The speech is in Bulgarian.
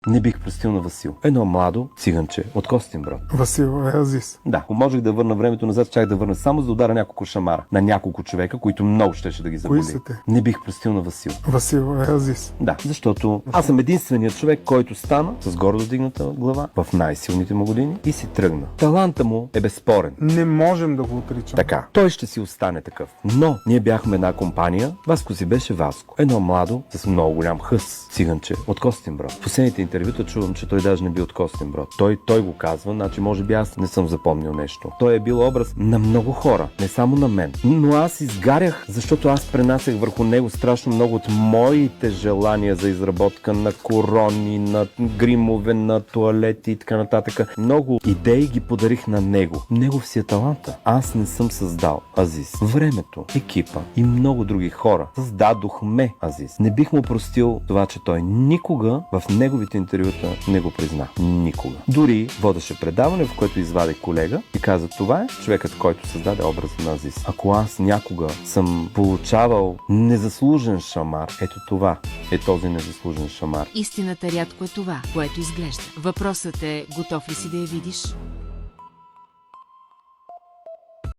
Не бих простил на Васил. Едно младо циганче от Костинброд. Васил е Азис. Да, ако можех да върна времето назад, чак да върна само за да удара няколко шамара на няколко човека, които много щеше да ги заболи. Кои са те? Не бих простил на Васил. Васил е Азис. Да, защото аз съм единственият човек, който стана с гордо дигната глава в най-силните му години и си тръгна. Таланта му е безспорен. Не можем да го отричам. Така, той ще си остане такъв. Но ние бяхме една компания, Васко си беше Васко. Едно младо, с много голям хъс, циганче от Костинброд. В последните интервюта чувам, че той даже не бил от Костинброд. Той го казва, значи може би аз не съм запомнил нещо. Той е бил образ на много хора, не само на мен. Но аз изгарях, защото аз пренасях върху него страшно много от моите желания за изработка на корони, на гримове, на туалети и така нататък. Много идеи ги подарих на него. Негов си е таланта. Аз не съм създал Азис. Времето, екипа и много други хора създадохме Азис. Не бих му простил това, че той никога в неговите интервюта не го призна. Никога. Дори водеше предаване, в което извади колега и каза: това е човекът, който създаде образа на Азис. Ако аз някога съм получавал незаслужен шамар, ето това е този незаслужен шамар. Истината рядко е това, което изглежда. Въпросът е, готов ли си да я видиш?